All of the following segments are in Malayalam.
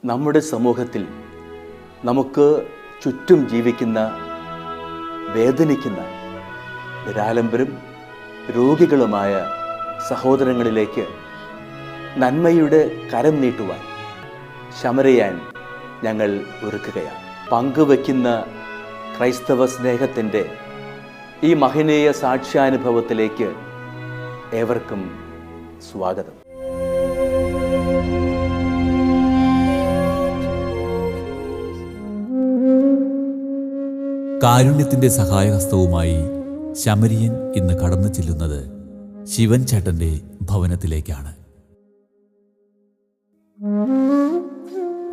നമ്മുടെ സമൂഹത്തിൽ നമുക്ക് ചുറ്റും ജീവിക്കുന്ന, വേദനിക്കുന്ന, നിരാലംബരും രോഗികളുമായ സഹോദരങ്ങളിലേക്ക് നന്മയുടെ കരം നീട്ടുവാൻ ശമരിയാൻ ഞങ്ങൾ ഒരുക്കുകയാണ്. പങ്കുവയ്ക്കുന്ന ക്രൈസ്തവ സ്നേഹത്തിൻ്റെ ഈ മഹനീയ സാക്ഷ്യാനുഭവത്തിലേക്ക് ഏവർക്കും സ്വാഗതം. കാരുണ്യത്തിൻ്റെ സഹായഹസ്തവുമായി ശമരിയൻ ഇന്ന് കടന്നു ചെല്ലുന്നത് ശിവൻ ചേട്ടൻ്റെ ഭവനത്തിലേക്കാണ്.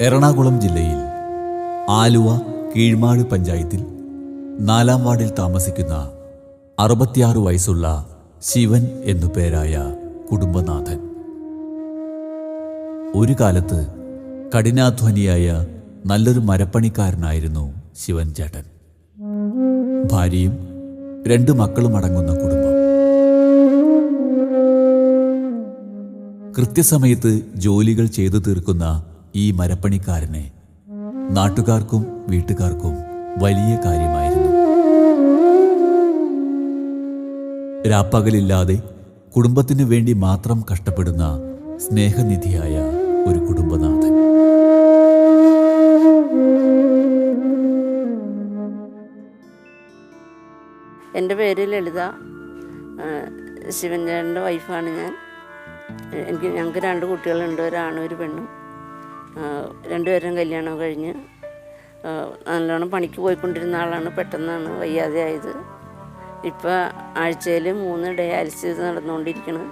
എറണാകുളം ജില്ലയിൽ ആലുവ കീഴ്മാട് പഞ്ചായത്തിൽ 4-ാം വാർഡിൽ താമസിക്കുന്ന 66 വയസ്സുള്ള ശിവൻ എന്നു പേരായ കുടുംബനാഥൻ. ഒരു കാലത്ത് കഠിനാധ്വാനിയായ നല്ലൊരു മരപ്പണിക്കാരനായിരുന്നു ശിവൻ ചേട്ടൻ. ഭാര്യയും 2 മക്കളും അടങ്ങുന്ന കുടുംബം. കൃത്യസമയത്ത് ജോലികൾ ചെയ്തു തീർക്കുന്ന ഈ മരപ്പണിക്കാരനെ നാട്ടുകാർക്കും വീട്ടുകാർക്കും വലിയ കാര്യമായിരുന്നു. രാപ്പകലില്ലാതെ കുടുംബത്തിനു വേണ്ടി മാത്രം കഷ്ടപ്പെടുന്ന സ്നേഹനിധിയായ ഒരു കുടുംബനാഥൻ. എൻ്റെ പേര് ലളിത. ശിവൻ ചേട്ടൻ്റെ വൈഫാണ് ഞാൻ. ഞങ്ങൾക്ക് 2 കുട്ടികളുണ്ട്, ഒരാണും ഒരു പെണ്ണും. 2 പേരും കല്യാണം കഴിഞ്ഞ് നല്ലോണം പണിക്ക് പോയിക്കൊണ്ടിരുന്ന ആളാണ്. പെട്ടെന്നാണ് വയ്യാതെ ആയത്. ഇപ്പോൾ ആഴ്ചയിൽ 3 ഡയാലിസിസ് നടന്നുകൊണ്ടിരിക്കുന്നത്.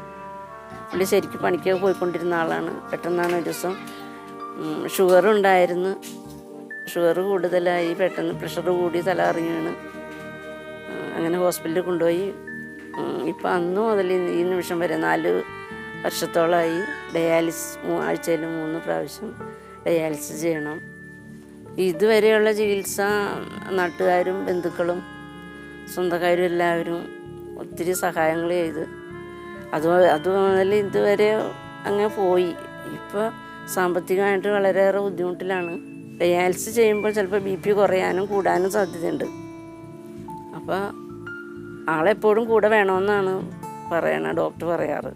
പുള്ളി ശരിക്കും പണിക്ക് പോയിക്കൊണ്ടിരുന്ന ആളാണ്. പെട്ടെന്നാണ് ഒരു ദിവസം ഷുഗറുണ്ടായിരുന്നു. ഷുഗർ കൂടുതലായി, പെട്ടെന്ന് പ്രഷർ കൂടി തല കറങ്ങി വീണ് അങ്ങനെ ഹോസ്പിറ്റലിൽ കൊണ്ടുപോയി. ഇപ്പം അന്ന് മുതൽ ഈ നിമിഷം വരെ 4 വർഷത്തോളമായി ആഴ്ചയിൽ 3 പ്രാവശ്യം ഡയാലിസിസ് ചെയ്യണം. ഇതുവരെയുള്ള ചികിത്സ നാട്ടുകാരും ബന്ധുക്കളും സ്വന്തക്കാരും എല്ലാവരും ഒത്തിരി സഹായങ്ങൾ ചെയ്ത് അത് മുതൽ ഇതുവരെ അങ്ങനെ പോയി. ഇപ്പോൾ സാമ്പത്തികമായിട്ട് വളരെയേറെ ബുദ്ധിമുട്ടിലാണ്. ഡയാലിസിസ് ചെയ്യുമ്പോൾ ചിലപ്പോൾ BP കുറയാനും കൂടാനും സാധ്യതയുണ്ട്. അപ്പോൾ ആളെപ്പോഴും കൂടെ വേണമെന്നാണ് ഡോക്ടർ പറയാറ്.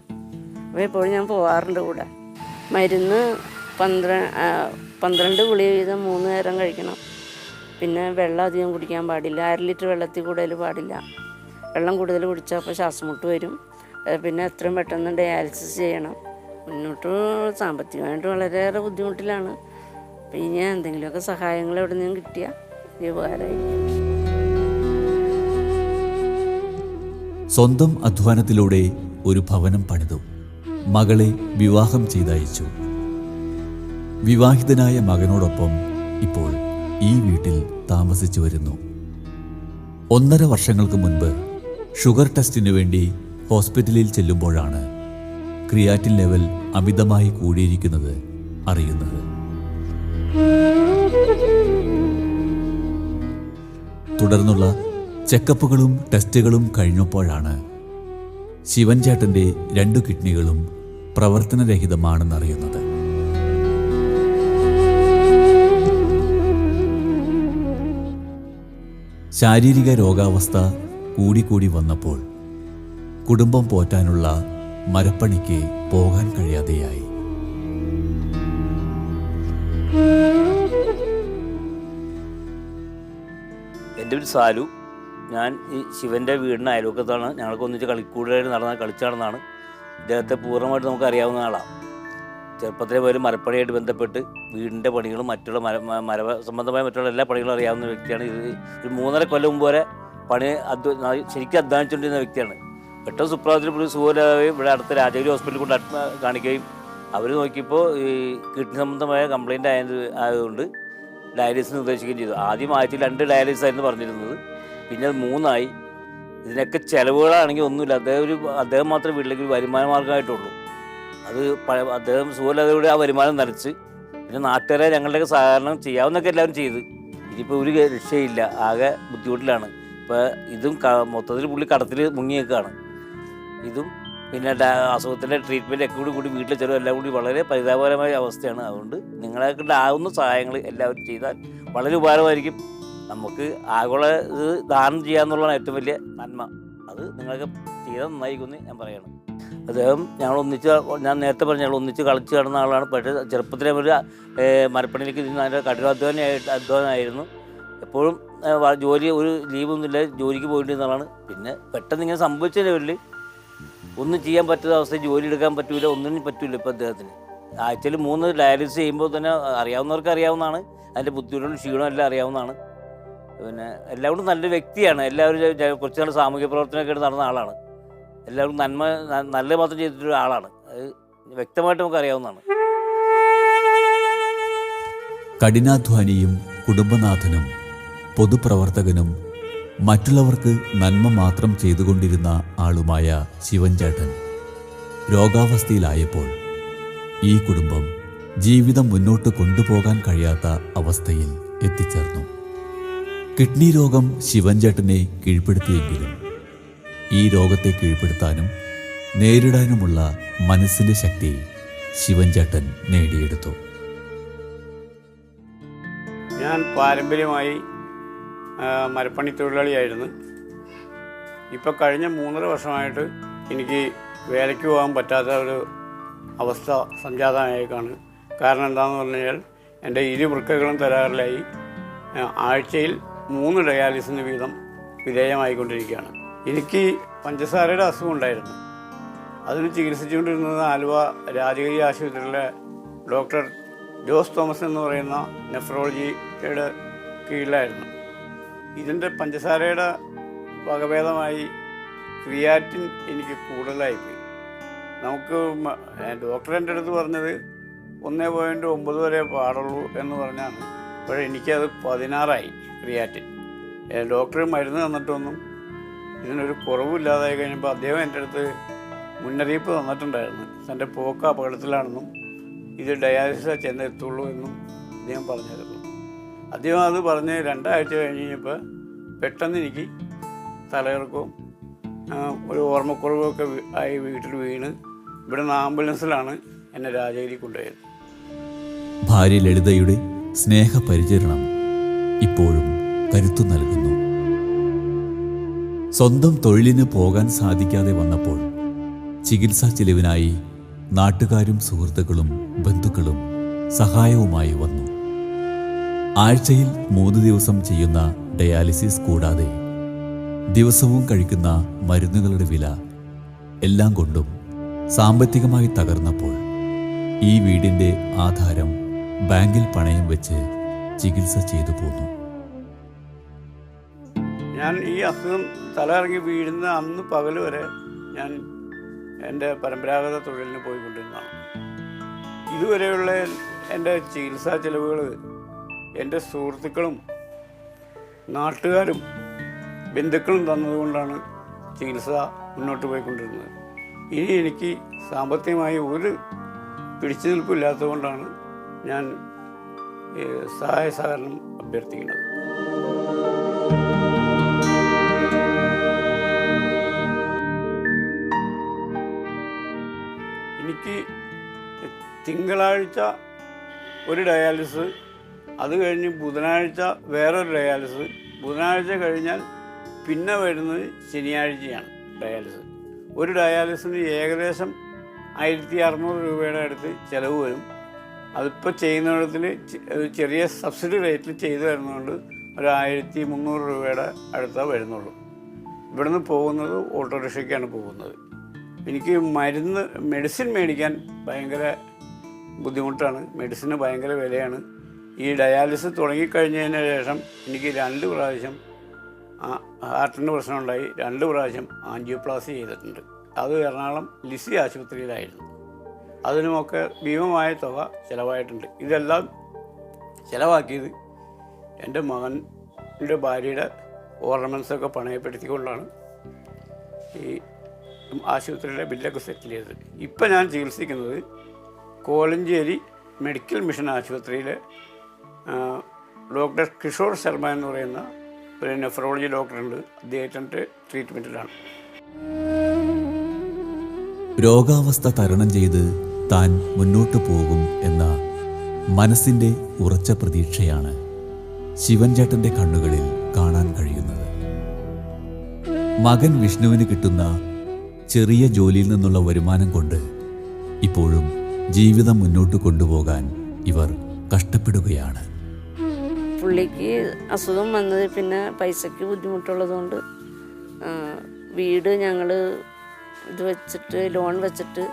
അപ്പോൾ എപ്പോഴും ഞാൻ പോകാറുണ്ട് കൂടെ. മരുന്ന് 12 ഗുളിക വീതം 3 നേരം കഴിക്കണം. പിന്നെ വെള്ളം അധികം കുടിക്കാൻ പാടില്ല. 1/2 ലിറ്റർ വെള്ളത്തിൽ കൂടുതൽ പാടില്ല. വെള്ളം കൂടുതൽ കുടിച്ചാൽ അപ്പോൾ ശ്വാസമുട്ട് വരും. പിന്നെ എത്രയും പെട്ടെന്ന് ഡയാലിസിസ് ചെയ്യണം. മുന്നോട്ട് സാമ്പത്തികമായിട്ട് വളരെയേറെ ബുദ്ധിമുട്ടിലാണ്. അപ്പോൾ ഇനി എന്തെങ്കിലുമൊക്കെ സഹായങ്ങൾ എവിടെ നിന്നും കിട്ടിയാൽ വലിയ ഉപകാരമായി. സ്വന്തം അധ്വാനത്തിലൂടെ ഒരു ഭവനം പണിതു. മകളെ വിവാഹം ചെയ്തയച്ചു. വിവാഹിതനായ മകനോടൊപ്പം ഇപ്പോൾ ഈ വീട്ടിൽ താമസിച്ചു വരുന്നു. 1.5 വർഷങ്ങൾക്ക് മുൻപ് ഷുഗർ ടെസ്റ്റിനു വേണ്ടി ഹോസ്പിറ്റലിൽ ചെല്ലുമ്പോഴാണ് ക്രിയാറ്റിൻ ലെവൽ അമിതമായി കൂടിയിരിക്കുന്നത് അറിയുന്നത്. തുടർന്നുള്ള ചെക്കപ്പുകളും ടെസ്റ്റുകളും കഴിഞ്ഞപ്പോഴാണ് ശിവൻ ചേട്ടൻ്റെ 2 കിഡ്നികളും പ്രവർത്തനരഹിതമാണെന്നറിയുന്നത്. ശാരീരിക രോഗാവസ്ഥ കൂടിക്കൂടി വന്നപ്പോൾ കുടുംബം പോറ്റാനുള്ള മരപ്പണിക്ക് പോകാൻ കഴിയാതെയായി. എൻ്റെ പേര് സാലു. ഞാൻ ഈ ശിവൻ്റെ വീടിന് അയൽവക്കത്താണ്. ഞങ്ങൾക്ക് ഒന്നിച്ച് കൂടുതലായിട്ട് കളിച്ചു നടന്നാണ്. ഇദ്ദേഹത്തെ പൂർണ്ണമായിട്ട് നമുക്ക് അറിയാവുന്ന ആളാണ്. ചെറുപ്പത്തിലെ പോലും മരപ്പണിയായിട്ട് ബന്ധപ്പെട്ട് വീടിൻ്റെ പണികളും മറ്റുള്ള മര സംബന്ധമായ മറ്റുള്ള എല്ലാ പണികളും അറിയാവുന്ന വ്യക്തിയാണ്. ഇത് ഒരു 3.5 കൊല്ലം മുമ്പ് വരെ പണി ശരിക്കും അധ്വാനിച്ചുകൊണ്ടിരുന്ന വ്യക്തിയാണ്. പെട്ടെന്ന് സുപ്രഭാതത്തിൽ ഒരു സുഖമില്ലാതെ ഇവിടെ അടുത്ത രാജഗിരി ഹോസ്പിറ്റലിൽ കൊണ്ട് കാണിക്കുകയും അവർ നോക്കിയപ്പോൾ ഈ കിഡ്നി സംബന്ധമായ കംപ്ലയിൻ്റ് ആയതുകൊണ്ട് ഡയാലിസിസ് നിർദ്ദേശിക്കുകയും ചെയ്തു. ആദ്യം ആഴ്ചയിൽ 2 ഡയാലിസിസ് ആയിരുന്നു പറഞ്ഞിരുന്നത്. പിന്നെ അത് 3 ആയി. ഇതിനൊക്കെ ചിലവുകളാണെങ്കിൽ ഒന്നുമില്ല. അദ്ദേഹം മാത്രമേ വീട്ടിലേക്ക് ഒരു വരുമാന മാർഗമായിട്ടുള്ളൂ. അത് അദ്ദേഹം സുഖമില്ലാതെ ആ വരുമാനം നനച്ച് പിന്നെ നാട്ടുകാരെ ഞങ്ങളുടെയൊക്കെ സഹകരണം ചെയ്യാവുന്നൊക്കെ എല്ലാവരും ചെയ്ത് ഇനിയിപ്പോൾ ഒരു രക്ഷയില്ല. ആകെ ബുദ്ധിമുട്ടിലാണ്. ഇപ്പോൾ ഇതും മൊത്തത്തിൽ പുള്ളി കടത്തിൽ മുങ്ങിയേക്കാണ്. ഇതും പിന്നെ അസുഖത്തിൻ്റെ ട്രീറ്റ്മെൻറ്റ് ഒക്കെ കൂടി വീട്ടിലെ ചെലവ് എല്ലാം കൂടി വളരെ പരിതാപകരമായ അവസ്ഥയാണ്. അതുകൊണ്ട് നിങ്ങളെ കൊണ്ടാവുന്ന സഹായങ്ങൾ എല്ലാവരും ചെയ്താൽ വളരെ ഉപകാരമായിരിക്കും. നമുക്ക് ആഗോള ഇത് ദാനം ചെയ്യാന്നുള്ളതാണ് ഏറ്റവും വലിയ നന്മ. അത് നിങ്ങൾക്ക് ചെയ്താൽ നന്നായിരിക്കുമെന്ന് ഞാൻ പറയണം. അദ്ദേഹം ഞാൻ നേരത്തെ പറഞ്ഞ ഞങ്ങൾ ഒന്നിച്ച് കളിച്ച് കിടന്ന ആളാണ്. പക്ഷേ ചെറുപ്പത്തിലെ ഒരു മരപ്പണിയിലേക്ക് അതിൻ്റെ അധ്വാനമായിരുന്നു. എപ്പോഴും ഒരു ലീവൊന്നുമില്ല, ജോലിക്ക് പോയിട്ടുള്ളതാണ്. പിന്നെ പെട്ടെന്ന് ഇങ്ങനെ സംഭവിച്ച ലെവലിൽ ഒന്നും ചെയ്യാൻ പറ്റാത്ത അവസ്ഥ, ജോലി എടുക്കാൻ പറ്റൂല, ഒന്നിനും പറ്റൂല. ഇപ്പോൾ അദ്ദേഹത്തിന് ആഴ്ചയിൽ 3 ഡയാലിസിസ് ചെയ്യുമ്പോൾ തന്നെ അറിയാവുന്നവർക്ക് അറിയാവുന്നതാണ്. അതിൻ്റെ ബുദ്ധിമുട്ടും ക്ഷീണവും എല്ലാം അറിയാവുന്നതാണ്. പിന്നെ എല്ലാവരും നല്ലൊരു വ്യക്തിയാണ്. എല്ലാവരും കുറച്ച് നാൾ സാമൂഹ്യ പ്രവർത്തനമൊക്കെ നടന്ന ആളാണ്. എല്ലാവരും നല്ല മാത്രം ചെയ്തിട്ടൊരു ആളാണ്. അത് വ്യക്തമായിട്ട് നമുക്ക് അറിയാവുന്നതാണ്. കഠിനാധ്വാനിയും കുടുംബനാഥനും പൊതുപ്രവർത്തകനും മറ്റുള്ളവർക്ക് നന്മ മാത്രം ചെയ്തുകൊണ്ടിരുന്ന ആളുമായ ശിവൻ ചേട്ടൻ രോഗാവസ്ഥയിലായപ്പോൾ ഈ കുടുംബം ജീവിതം മുന്നോട്ട് കൊണ്ടുപോകാൻ കഴിയാത്ത അവസ്ഥയിൽ എത്തിച്ചേർന്നു. കിഡ്നി രോഗം ശിവൻ ചേട്ടനെ കീഴ്പ്പെടുത്തിയെങ്കിലും ഈ രോഗത്തെ കീഴ്പ്പെടുത്താനും നേരിടാനുമുള്ള മനസ്സിന്റെ ശക്തി ശിവൻ ചേട്ടൻ നേടിയെടുത്തു. ഞാൻ പാരമ്പര്യമായി മരപ്പണി തൊഴിലാളിയായിരുന്നു. ഇപ്പോൾ കഴിഞ്ഞ 3.5 വർഷമായിട്ട് എനിക്ക് വേലയ്ക്ക് പോകാൻ പറ്റാത്ത ഒരു അവസ്ഥ സംജാതമായേക്കാണ്. കാരണം എന്താണെന്ന് പറഞ്ഞു കഴിഞ്ഞാൽ എൻ്റെ 2 വൃക്കകളും തകരാറിലായി. ആഴ്ചയിൽ 3 ഡയാലിസിന് വീതം വിധേയമായിക്കൊണ്ടിരിക്കുകയാണ്. എനിക്ക് പഞ്ചസാരയുടെ അസുഖം ഉണ്ടായിരുന്നു. അതിന് ചികിത്സിച്ചുകൊണ്ടിരുന്നത് ആലുവ രാജഗിരി ആശുപത്രിയിലെ ഡോക്ടർ ജോസ് തോമസ് എന്ന് പറയുന്ന നെഫ്രോളജിയുടെ കീഴിലായിരുന്നു. ഇതിൻ്റെ പഞ്ചസാരയുടെ വകഭേദമായി ക്രിയാറ്റിൻ എനിക്ക് കൂടുതലായിപ്പോയി. നമുക്ക് ഡോക്ടർ എൻ്റെ അടുത്ത് പറഞ്ഞത് 1.9 വരെ പാടുള്ളൂ എന്ന് പറഞ്ഞാണ്. പക്ഷേ എനിക്കത് 16 ക്രിയാറ്റിൻ. ഡോക്ടർ മരുന്ന് തന്നിട്ടൊന്നും ഇതിനൊരു കുറവില്ലാതായി കഴിഞ്ഞപ്പോൾ അദ്ദേഹം എൻ്റെ അടുത്ത് മുന്നറിയിപ്പ് തന്നിട്ടുണ്ടായിരുന്നു. തൻ്റെ പോക്ക് അപകടത്തിലാണെന്നും ഇത് ഡയാലിസിസ് ചെന്നെത്തുള്ളൂ എന്നും അദ്ദേഹം പറഞ്ഞിരുന്നു. അദ്ദേഹം അത് പറഞ്ഞ് 2 ആഴ്ച കഴിഞ്ഞ് കഴിഞ്ഞപ്പോൾ പെട്ടെന്ന് എനിക്ക് തലകറക്കവും ഒരു ഓർമ്മക്കുറവൊക്കെ ആയി വീട്ടിൽ വീണ് ഇവിടുന്ന് ആംബുലൻസിലാണ് എന്നെ രാജഗിരി കൊണ്ടുപോയത്. ഭാര്യ ലളിതയുടെ സ്നേഹപരിചരണം ഇപ്പോഴും കരുത്തു നൽകുന്നു. സ്വന്തം തൊഴിലിന് പോകാൻ സാധിക്കാതെ വന്നപ്പോൾ ചികിത്സാ ചിലവിനായി നാട്ടുകാരും സുഹൃത്തുക്കളും ബന്ധുക്കളും സഹായവുമായി വന്നു. ആഴ്ചയിൽ 3 ദിവസം ചെയ്യുന്ന ഡയാലിസിസ് കൂടാതെ ദിവസവും കഴിക്കുന്ന മരുന്നുകളുടെ വില എല്ലാം കൊണ്ടും സാമ്പത്തികമായി തകർന്നപ്പോൾ ഈ വീടിൻ്റെ ആധാരം ബാങ്കിൽ പണയം വെച്ച് ചികിത്സ ചെയ്തു പോന്നു. ഞാൻ ഈ അസുഖം തലയിറങ്ങി വീഴുന്ന അന്ന് പകൽ വരെ ഞാൻ എൻ്റെ പരമ്പരാഗത തൊഴിലിന് പോയിക്കൊണ്ടിരുന്നതാണ്. ഇതുവരെയുള്ള എൻ്റെ ചികിത്സാ ചിലവുകൾ എൻ്റെ സുഹൃത്തുക്കളും നാട്ടുകാരും ബന്ധുക്കളും തന്നതുകൊണ്ടാണ് ചികിത്സ മുന്നോട്ട് പോയിക്കൊണ്ടിരുന്നത്. ഇനി എനിക്ക് സാമ്പത്തികമായി ഒരു പിടിച്ചു നിൽപ്പില്ലാത്തതുകൊണ്ടാണ് ഞാൻ സഹായ സഹകരണം അഭ്യർത്ഥിക്കുന്നത്. എനിക്ക് തിങ്കളാഴ്ച ഒരു ഡയാലിസിസ്, അത് കഴിഞ്ഞ് ബുധനാഴ്ച വേറൊരു ഡയാലിസിസ്, ബുധനാഴ്ച കഴിഞ്ഞാൽ പിന്നെ വരുന്നത് ശനിയാഴ്ചയാണ് ഡയാലിസിസ്. ഒരു ഡയാലിസിന് ഏകദേശം 1600 രൂപയുടെ അടുത്ത് ചിലവ് വരും. അതിപ്പോൾ ചെയ്യുന്നിടത്തിൽ ചെറിയ സബ്സിഡി റേറ്റിൽ ചെയ്തു വരുന്നതുകൊണ്ട് ഒരു 1300 രൂപയുടെ അടുത്താണ് വരുന്നുള്ളൂ. ഇവിടുന്ന് പോകുന്നത് ഓട്ടോറിക്ഷയ്ക്കാണ് പോകുന്നത്. എനിക്ക് മെഡിസിൻ മേടിക്കാൻ ഭയങ്കര ബുദ്ധിമുട്ടാണ്. മെഡിസിന് ഭയങ്കര വിലയാണ്. ഈ ഡയാലിസിസ് തുടങ്ങിക്കഴിഞ്ഞതിന് ശേഷം എനിക്ക് 2 പ്രാവശ്യം ഹാർട്ടിൻ്റെ പ്രശ്നമുണ്ടായി. 2 പ്രാവശ്യം ആൻജിയോപ്ലാസ്റ്റി ചെയ്തിട്ടുണ്ട്. അത് എറണാകുളം ലിസി ആശുപത്രിയിലായിരുന്നു. അതിനുമൊക്കെ ഭീമമായ തുക ചിലവായിട്ടുണ്ട്. ഇതെല്ലാം ചിലവാക്കിയത് എൻ്റെ മകൻ്റെ ഭാര്യയുടെ ഓർണമെൻറ്റ്സൊക്കെ പണയപ്പെടുത്തിക്കൊണ്ടാണ് ഈ ആശുപത്രിയിലെ ബില്ലൊക്കെ സെറ്റിൽ ചെയ്തത്. ഇപ്പം ഞാൻ ചികിത്സിക്കുന്നത് കോലഞ്ചേരി മെഡിക്കൽ മിഷൻ ആശുപത്രിയിലെ ഡോക്ടർ കിഷോർ ശർമ്മ എന്ന് പറയുന്ന ഒരു നെഫ്രോളജി ഡോക്ടറുണ്ട്. അദ്ദേഹത്തിൻ്റെ ട്രീറ്റ്മെൻറ്റിലാണ്. രോഗാവസ്ഥ തരണം ചെയ്ത് താൻ മുന്നോട്ടു പോകും എന്ന മനസ്സിൻ്റെ ഉറച്ച പ്രതീക്ഷയാണ് ശിവൻ ചേട്ടൻ്റെ കണ്ണുകളിൽ കാണാൻ കഴിയുന്നത്. മകൻ വിഷ്ണുവിന് കിട്ടുന്ന ചെറിയ ജോലിയിൽ നിന്നുള്ള വരുമാനം കൊണ്ട് ഇപ്പോഴും ജീവിതം മുന്നോട്ട് കൊണ്ടുപോകാൻ ഇവർ കഷ്ടപ്പെടുകയാണ്. പുള്ളിക്ക് അസുഖം വന്നത് പിന്നെ പൈസയ്ക്ക് ബുദ്ധിമുട്ടുള്ളതുകൊണ്ട് വീട് ഞങ്ങൾ ഇത് വെച്ചിട്ട് ലോൺ വെച്ചിട്ട്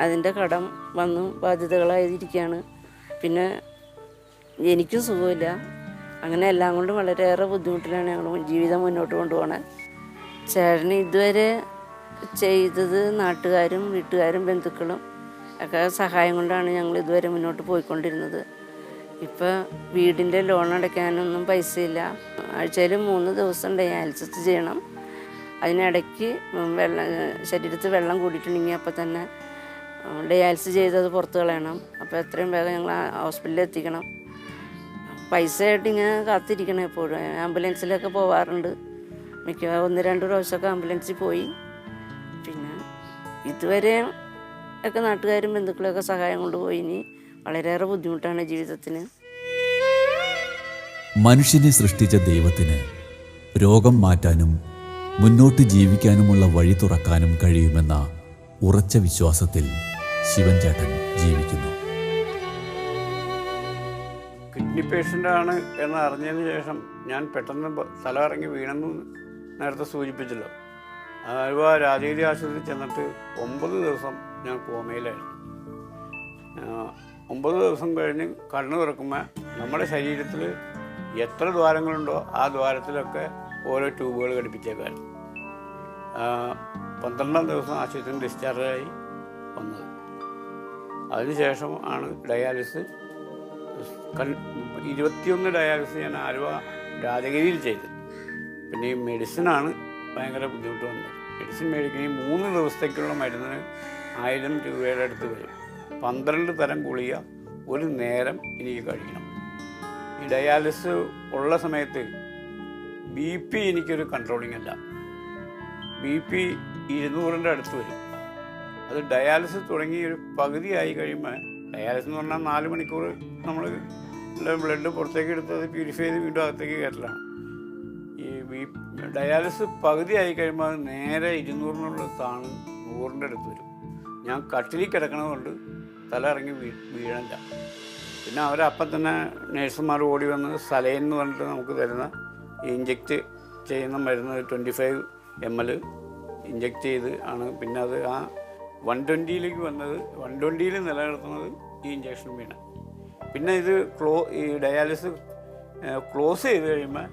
അതിൻ്റെ കടം വന്നു ബാധ്യതകളായിരിക്കുകയാണ്. പിന്നെ എനിക്കും സുഖമില്ല. അങ്ങനെ എല്ലാം കൊണ്ടും വളരെയേറെ ബുദ്ധിമുട്ടിലാണ് ഞങ്ങൾ ജീവിതം മുന്നോട്ട് കൊണ്ടുപോകണത്. ചേട്ടന് ഇതുവരെ ചെയ്തത് നാട്ടുകാരും വീട്ടുകാരും ബന്ധുക്കളും ഒക്കെ സഹായം കൊണ്ടാണ് ഞങ്ങൾ ഇതുവരെ മുന്നോട്ട് പോയിക്കൊണ്ടിരുന്നത്. ഇപ്പോൾ വീടിൻ്റെ ലോൺ അടയ്ക്കാനൊന്നും പൈസയില്ല. ആഴ്ചയിൽ 3 ദിവസം ഡയാലിസിസ് ചെയ്യണം. അതിനിടയ്ക്ക് ശരീരത്തിൽ വെള്ളം കൂടിയിട്ടുണ്ടെങ്കിൽ അപ്പോൾ തന്നെ ഡയാലിസിസ് ചെയ്തത് പുറത്ത് കളയണം. അപ്പോൾ എത്രയും വേഗം ഞങ്ങൾ ഹോസ്പിറ്റലിൽ എത്തിക്കണം. പൈസ ആയിട്ട് ഇങ്ങനെ കാത്തിരിക്കണം എപ്പോഴും. ആംബുലൻസിലൊക്കെ പോവാറുണ്ട്. മിക്കവാറും 1-2 പ്രാവശ്യമൊക്കെ ആംബുലൻസിൽ പോയി. പിന്നെ ഇതുവരെ ഒക്കെ നാട്ടുകാരും ബന്ധുക്കളൊക്കെ സഹായം കൊണ്ടുപോയി. ഇനി വളരെയേറെ ബുദ്ധിമുട്ടാണ് ജീവിതത്തിന്. മനുഷ്യനെ സൃഷ്ടിച്ച ദൈവത്തിന് രോഗം മാറ്റാനും മുന്നോട്ട് ജീവിക്കാനുമുള്ള വഴി തുറക്കാനും കഴിയുമെന്ന ഉറച്ച വിശ്വാസത്തിൽ ശിവൻ ചേട്ടൻ ജീവിക്കുന്നു. കിഡ്നി പേഷ്യൻ്റാണ് എന്ന് അറിഞ്ഞതിന് ശേഷം ഞാൻ പെട്ടെന്ന് തലകറങ്ങി വീണെന്ന് നേരത്തെ സൂചിപ്പിച്ചല്ലോ. ആലുവ രാജഗിരി ആശുപത്രിയിൽ ചെന്നിട്ട് 9 ദിവസം ഞാൻ കോമയിലായിരുന്നു. 9 ദിവസം കഴിഞ്ഞ് കണ്ണു തുറക്കുമ്പോൾ നമ്മുടെ ശരീരത്തിൽ എത്ര ദ്വാരങ്ങളുണ്ടോ ആ ദ്വാരത്തിലൊക്കെ ഓരോ ട്യൂബുകൾ ഘടിപ്പിച്ചേക്കായിരുന്നു. 12-ാം ദിവസം ആശുപത്രിയിൽ ഡിസ്ചാർജായി വന്നത്. അതിനുശേഷം ആണ് ഡയാലിസിസ് 21 ഡയാലിസിസ് ഞാൻ ആലുവ രാജഗിരിയിൽ ചെയ്ത്. പിന്നെ ഈ മെഡിസിനാണ് ഭയങ്കര ബുദ്ധിമുട്ട് വന്നത്. മെഡിസിൻ മേടിക്കുകയും 3 ദിവസത്തേക്കുള്ള മരുന്നിന് 1000 രൂപയുടെ അടുത്ത് വരും. 12 തരം ഗുളിക ഒരു നേരം എനിക്ക് കഴിക്കണം. ഈ ഡയാലിസിസ് ഉള്ള സമയത്ത് BP എനിക്കൊരു കൺട്രോളിങ് അല്ല. BP 200-ൻ്റെ അടുത്ത് വരും. അത് ഡയാലിസിസ് തുടങ്ങി ഒരു പകുതിയായി കഴിയുമ്പോൾ, ഡയാലിസിസ് എന്ന് പറഞ്ഞാൽ 4 മണിക്കൂർ നമ്മൾ ബ്ലഡ് പുറത്തേക്ക് എടുത്ത് അത് പ്യൂരിഫൈ ചെയ്ത് വീണ്ടും അകത്തേക്ക് കയറ്റലാണ്. ഈ ഡയാലിസിസ് പകുതിയായി കഴിയുമ്പോൾ അത് നേരെ 200-നുള്ള താണ് 100-ൻ്റെ അടുത്ത് വരും. ഞാൻ കട്ടിലിൽ കിടക്കണതുകൊണ്ട് തല ഇറങ്ങി വീഴണ്ട. പിന്നെ അവരപ്പം തന്നെ നേഴ്സുമാർ ഓടി വന്ന് സലൈൻ എന്ന് പറഞ്ഞിട്ട് നമുക്ക് തരുന്ന ഇഞ്ചെക്റ്റ് ചെയ്യുന്ന മരുന്ന് 25 ml ഇഞ്ചെക്റ്റ് ചെയ്ത് ആണ് പിന്നെ അത് ആ 120-ലേക്ക് വന്നത്. 120-ൽ നിലനിർത്തുന്നത് ഈ ഇഞ്ചക്ഷൻ വീണ്. പിന്നെ ഇത് ഈ ഡയാലിസിസ് ക്ലോസ് ചെയ്ത് കഴിയുമ്പോൾ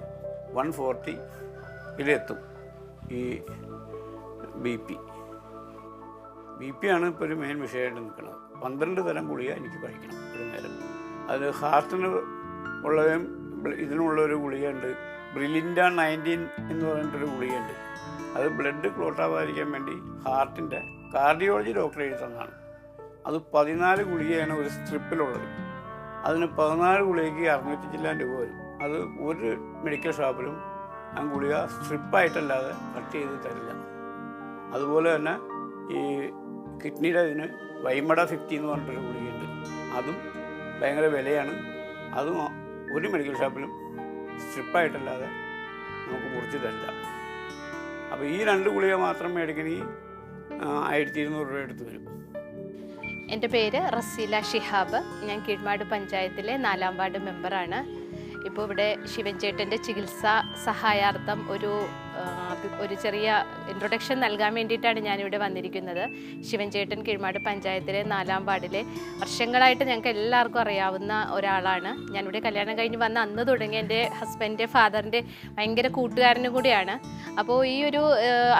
140-ലെത്തും ഈ BP ആണ് ഇപ്പോൾ ഒരു മെയിൻ വിഷയമായിട്ട് നിൽക്കുന്നത്. 12 തരം ഗുളിക എനിക്ക് കഴിക്കണം ഒരു നേരം. അത് ഹാർട്ടിന് ഉള്ളതും ഇതിനുള്ള ഒരു ഗുളികയുണ്ട്. ബ്രിലിൻഡ 19 എന്ന് പറഞ്ഞിട്ടൊരു ഗുളികയുണ്ട്. അത് ബ്ലഡ് ക്ലോട്ടാവാതിരിക്കാൻ വേണ്ടി ഹാർട്ടിൻ്റെ കാർഡിയോളജി ഡോക്ടർ എഴുതി തന്നാണ്. അത് 14 ഗുളികയാണ് ഒരു സ്ട്രിപ്പിലുള്ളത്. അതിന് 14 ഗുളികയ്ക്ക് 600 ചില്ലാൻ രൂപ വരും. അത് ഒരു മെഡിക്കൽ ഷോപ്പിലും ആ ഗുളിക സ്ട്രിപ്പായിട്ടല്ലാതെ കട്ട് ചെയ്ത് തരില്ല. അതുപോലെ തന്നെ ഈ കിഡ്നിയുടെ ഇതിന് വൈമഡ 50 എന്ന് പറഞ്ഞിട്ടൊരു ഗുളികയുണ്ട്. അതും ഭയങ്കര വിലയാണ്. അതും ഒരു മെഡിക്കൽ ഷോപ്പിലും സ്ട്രിപ്പായിട്ടല്ലാതെ നമുക്ക് മുറിച്ച് തരില്ല. അപ്പോൾ ഈ 2 ഗുളിക മാത്രം മേടിക്കണമെങ്കിൽ 1200 രൂപ എടുത്ത് വരും. എൻ്റെ പേര് റസീല ഷിഹാബ്. ഞാൻ കീഴ്മാട് പഞ്ചായത്തിലെ 4-ാം വാർഡ് മെമ്പറാണ്. ഇപ്പോൾ ഇവിടെ ശിവൻ ചേട്ടൻ്റെ ചികിത്സാ സഹായാർത്ഥം ഒരു ചെറിയ ഇൻട്രൊഡക്ഷൻ നൽകാൻ വേണ്ടിയിട്ടാണ് ഞാനിവിടെ വന്നിരിക്കുന്നത്. ശിവൻ ചേട്ടൻ കീഴ്മാട് പഞ്ചായത്തിലെ 4-ാം വാർഡിലെ വർഷങ്ങളായിട്ട് ഞങ്ങൾക്ക് എല്ലാവർക്കും അറിയാവുന്ന ഒരാളാണ്. ഞാനിവിടെ കല്യാണം കഴിഞ്ഞ് വന്ന അന്ന് തുടങ്ങി എൻ്റെ ഹസ്ബൻഡിൻ്റെ ഫാദറിൻ്റെ ഭയങ്കര കൂട്ടുകാരനും കൂടിയാണ്. അപ്പോൾ ഈ ഒരു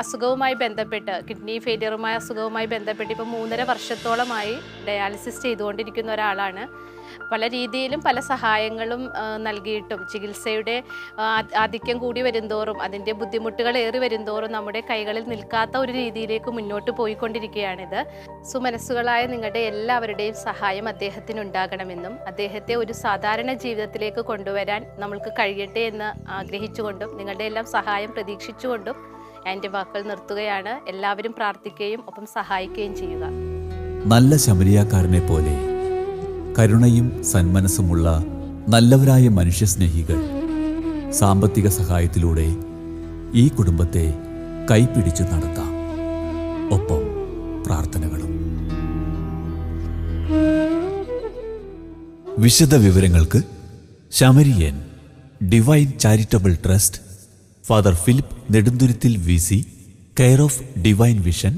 അസുഖവുമായി ബന്ധപ്പെട്ട്, കിഡ്നി ഫെയിലിയറുമായ അസുഖവുമായി ബന്ധപ്പെട്ട് ഇപ്പോൾ 3.5 വർഷത്തോളമായി ഡയാലിസിസ് ചെയ്തുകൊണ്ടിരിക്കുന്ന ഒരാളാണ്. പല രീതിയിലും പല സഹായങ്ങളും നൽകിയിട്ടും ചികിത്സയുടെ ആധിക്യം കൂടി വരുന്തോറും അതിൻ്റെ ബുദ്ധിമുട്ടുകൾ ഏറി വരുന്തോറും നമ്മുടെ കൈകളിൽ നിൽക്കാത്ത ഒരു രീതിയിലേക്ക് മുന്നോട്ട് പോയിക്കൊണ്ടിരിക്കുകയാണിത്. സുമനസ്സുകളായ നിങ്ങളുടെ എല്ലാവരുടെയും സഹായം അദ്ദേഹത്തിനുണ്ടാകണമെന്നും അദ്ദേഹത്തെ ഒരു സാധാരണ ജീവിതത്തിലേക്ക് കൊണ്ടുവരാൻ നമ്മൾക്ക് കഴിയട്ടെ എന്ന് ആഗ്രഹിച്ചുകൊണ്ടും നിങ്ങളുടെ എല്ലാം സഹായം പ്രതീക്ഷിച്ചുകൊണ്ടും ഞാൻ എൻ്റെ വാക്കുകൾ നിർത്തുകയാണ്. എല്ലാവരും പ്രാർത്ഥിക്കുകയും ഒപ്പം സഹായിക്കുകയും ചെയ്യുക. നല്ല ശമരിയാക്കാരനെ പോലെ കരുണയും സന്മനസ്സുമുള്ള നല്ലവരായ മനുഷ്യസ്നേഹികൾ സാമ്പത്തിക സഹായത്തിലൂടെ ഈ കുടുംബത്തെ കൈപിടിച്ചു നടത്താം. ഒപ്പം പ്രാർത്ഥനകളും. വിശദ വിവരങ്ങൾക്ക് Samarian divine charitable trust, father Philip Nedunthuruthil VC, care of divine vision,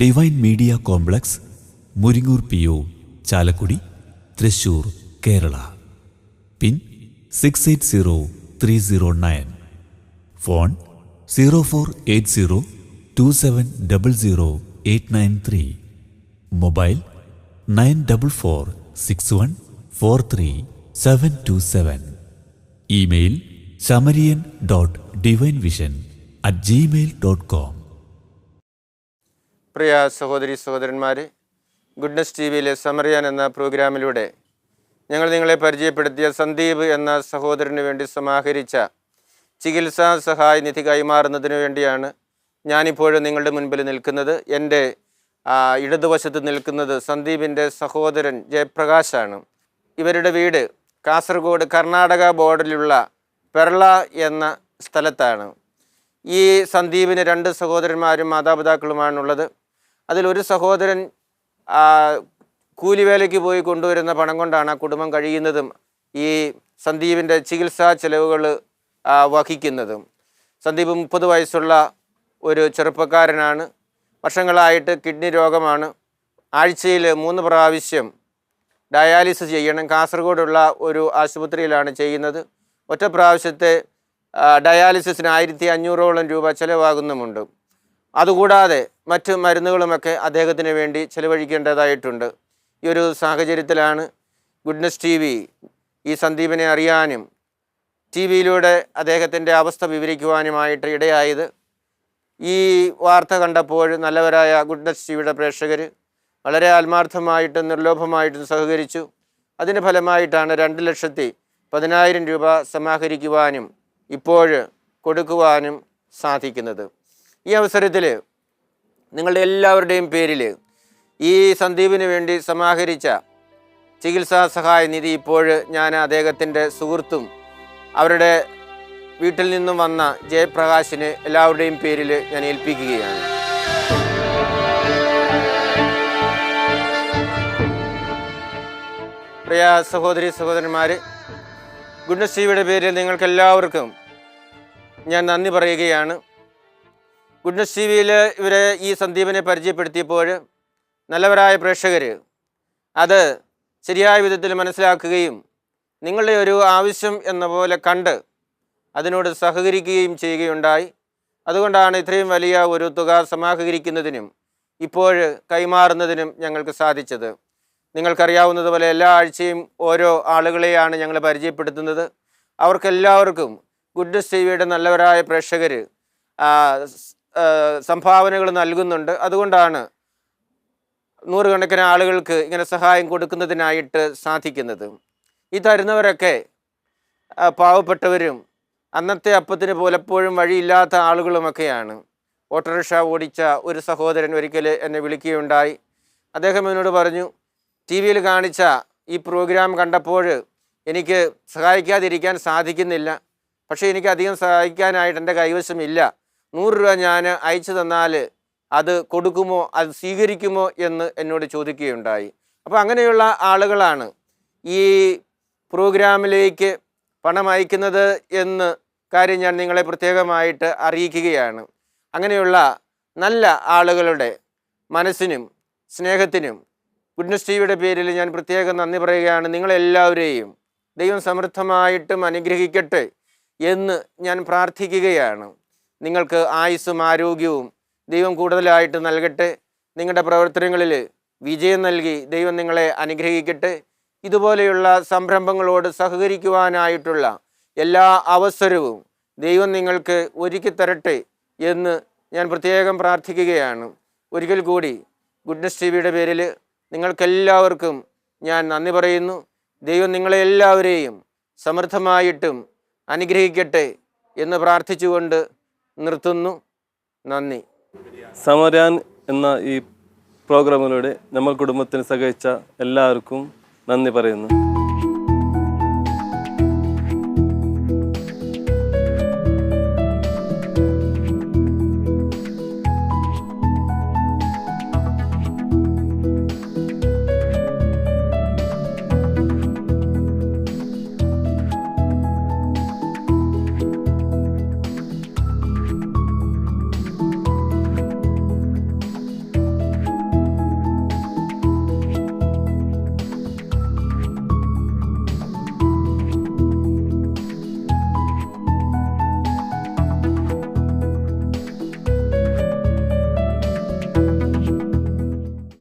divine media complex, Muringoor PO, Chalakudy, Thrissur, Kerala. Pin 680309. Phone 048027000893. Mobile 9446143727. Email samarian.divinevision@gmail.com. പ്രിയ സഹോദരി സഹോദരന്മാരെ, ഗുഡ്നസ് TV-യിലെ സമറിയാൻ എന്ന പ്രോഗ്രാമിലൂടെ ഞങ്ങൾ നിങ്ങളെ പരിചയപ്പെടുത്തിയ സന്ദീപ് എന്ന സഹോദരന് വേണ്ടി സമാഹരിച്ച ചികിത്സാ സഹായ നിധി കൈമാറുന്നതിന് വേണ്ടിയാണ് ഞാനിപ്പോഴും നിങ്ങളുടെ മുൻപിൽ നിൽക്കുന്നത്. എൻ്റെ ഇടതുവശത്ത് നിൽക്കുന്നത് സന്ദീപിൻ്റെ സഹോദരൻ ജയപ്രകാശാണ്. ഇവരുടെ വീട് കാസർഗോഡ് കർണാടക ബോർഡറിലുള്ള പെർള എന്ന സ്ഥലത്താണ്. ഈ സന്ദീപിന് 2 സഹോദരന്മാരും മാതാപിതാക്കളുമാണുള്ളത്. അതിലൊരു സഹോദരൻ കൂലിവേലയ്ക്ക് പോയി കൊണ്ടുവരുന്ന പണം കൊണ്ടാണ് ആ കുടുംബം കഴിയുന്നതും ഈ സന്ദീപിൻ്റെ ചികിത്സാ ചെലവുകൾ വഹിക്കുന്നതും. സന്ദീപ് 30 വയസ്സുള്ള ഒരു ചെറുപ്പക്കാരനാണ്. വർഷങ്ങളായിട്ട് കിഡ്നി രോഗമാണ്. ആഴ്ചയിൽ 3 പ്രാവശ്യം ഡയാലിസിസ് ചെയ്യണം. കാസർഗോഡുള്ള ഒരു ആശുപത്രിയിലാണ് ചെയ്യുന്നത്. ഒറ്റ പ്രാവശ്യത്തെ ഡയാലിസിസിന് 1500ഓളം രൂപ ചിലവാകുന്നുമുണ്ട്. അതുകൂടാതെ മറ്റ് മരുന്നുകളുമൊക്കെ അദ്ദേഹത്തിന് വേണ്ടി ചിലവഴിക്കേണ്ടതായിട്ടുണ്ട്. ഈ ഒരു സാഹചര്യത്തിലാണ് ഗുഡ്നസ് TV ഈ സന്ദീപിനെ അറിയാനും TV-യിലൂടെ അദ്ദേഹത്തിൻ്റെ അവസ്ഥ വിവരിക്കുവാനുമായിട്ട് ഇടയായത്. ഈ വാർത്ത കണ്ടപ്പോൾ നല്ലവരായ ഗുഡ്നസ് TV-യുടെ പ്രേക്ഷകർ വളരെ ആത്മാർത്ഥമായിട്ടും നിർലോഭമായിട്ടും സഹകരിച്ചു. അതിൻ്റെ ഫലമായിട്ടാണ് 2,10,10,000 രൂപ സമാഹരിക്കുവാനും ഇപ്പോൾ കൊടുക്കുവാനും സാധിക്കുന്നത്. ഈ അവസരത്തിൽ നിങ്ങളുടെ എല്ലാവരുടെയും പേരിൽ ഈ സന്ദീപിന് വേണ്ടി സമാഹരിച്ച ചികിത്സാ സഹായ നിധി ഇപ്പോൾ ഞാൻ അദ്ദേഹത്തിൻ്റെ സുഹൃത്തും അവരുടെ വീട്ടിൽ നിന്നും വന്ന ജയപ്രകാശിന് എല്ലാവരുടെയും പേരിൽ ഞാൻ ഏൽപ്പിക്കുകയാണ്. പ്രിയ സഹോദരി സഹോദരന്മാർ, ഗുഡ്നസ് TV-യുടെ പേരിൽ നിങ്ങൾക്കെല്ലാവർക്കും ഞാൻ നന്ദി പറയുകയാണ്. ഗുഡ്നസ് TV-യിൽ ഇവരെ ഈ സന്ദീപിനെ പരിചയപ്പെടുത്തിയപ്പോൾ നല്ലവരായ പ്രേക്ഷകർ അത് ശരിയായ വിധത്തിൽ മനസ്സിലാക്കുകയും നിങ്ങളുടെ ഒരു ആവശ്യം എന്ന പോലെ കണ്ട് അതിനോട് സഹകരിക്കുകയും ചെയ്യുകയുണ്ടായി. അതുകൊണ്ടാണ് ഇത്രയും വലിയ ഒരു തുക സമാഹരിക്കുന്നതിനും ഇപ്പോൾ കൈമാറുന്നതിനും ഞങ്ങൾക്ക് സാധിച്ചത്. നിങ്ങൾക്കറിയാവുന്നതുപോലെ എല്ലാ ആഴ്ചയും ഓരോ ആളുകളെയാണ് ഞങ്ങൾ പരിചയപ്പെടുത്തുന്നത്. അവർക്കെല്ലാവർക്കും ഗുഡ്നസ് TV-യുടെ നല്ലവരായ പ്രേക്ഷകർ സംഭാവനകൾ നൽകുന്നുണ്ട്. അതുകൊണ്ടാണ് നൂറുകണക്കിന് ആളുകൾക്ക് ഇങ്ങനെ സഹായം കൊടുക്കുന്നതിനായിട്ട് സാധിക്കുന്നത്. ഈ തരുന്നവരൊക്കെ പാവപ്പെട്ടവരും അന്നത്തെ അപ്പത്തിന് പോലെപ്പോഴും വഴിയില്ലാത്ത ആളുകളുമൊക്കെയാണ്. ഓട്ടോറിക്ഷ ഓടിച്ച ഒരു സഹോദരൻ ഒരിക്കൽ എന്നെ വിളിക്കുകയുണ്ടായി. അദ്ദേഹം എന്നോട് പറഞ്ഞു, TV-യിൽ കാണിച്ച ഈ പ്രോഗ്രാം കണ്ടപ്പോൾ എനിക്ക് സഹായിക്കാതിരിക്കാൻ സാധിക്കുന്നില്ല. പക്ഷേ എനിക്ക് അധികം സഹായിക്കാനായിട്ട് എൻ്റെ കൈവശമില്ല. 100 രൂപ ഞാൻ അയച്ചു തന്നാൽ അത് കൊടുക്കുമോ, അത് സ്വീകരിക്കുമോ എന്ന് എന്നോട് ചോദിക്കുകയുണ്ടായി. അപ്പോൾ അങ്ങനെയുള്ള ആളുകളാണ് ഈ പ്രോഗ്രാമിലേക്ക് പണം അയക്കുന്നത് എന്ന് കാര്യം ഞാൻ നിങ്ങളെ പ്രത്യേകമായിട്ട് അറിയിക്കുകയാണ്. അങ്ങനെയുള്ള നല്ല ആളുകളുടെ മനസ്സിനും സ്നേഹത്തിനും ഗുഡ്നസ് TV-യുടെ പേരിൽ ഞാൻ പ്രത്യേകം നന്ദി പറയുകയാണ്. നിങ്ങളെല്ലാവരെയും ദൈവം സമൃദ്ധമായിട്ടും അനുഗ്രഹിക്കട്ടെ എന്ന് ഞാൻ പ്രാർത്ഥിക്കുകയാണ്. നിങ്ങൾക്ക് ആയുസ്സും ആരോഗ്യവും ദൈവം കൂടുതലായിട്ട് നൽകട്ടെ. നിങ്ങളുടെ പ്രവർത്തനങ്ങളിൽ വിജയം നൽകി ദൈവം നിങ്ങളെ അനുഗ്രഹിക്കട്ടെ. ഇതുപോലെയുള്ള സംരംഭങ്ങളോട് സഹകരിക്കുവാനായിട്ടുള്ള എല്ലാ അവസരവും ദൈവം നിങ്ങൾക്ക് ഒരുക്കി തരട്ടെ എന്ന് ഞാൻ പ്രത്യേകം പ്രാർത്ഥിക്കുകയാണ്. ഒരിക്കൽ കൂടി ഗുഡ്നസ് TV-യുടെ പേരിൽ നിങ്ങൾക്കെല്ലാവർക്കും ഞാൻ നന്ദി പറയുന്നു. ദൈവം നിങ്ങളെ എല്ലാവരെയും സമൃദ്ധമായിട്ടും അനുഗ്രഹിക്കട്ടെ എന്ന് പ്രാർത്ഥിച്ചുകൊണ്ട് നിർത്തുന്നു. നന്ദി. സമരാൻ എന്ന ഈ പ്രോഗ്രാമിലൂടെ നമ്മൾ കുടുംബത്തിന് സഹായിച്ച എല്ലാവർക്കും നന്ദി പറയുന്നു.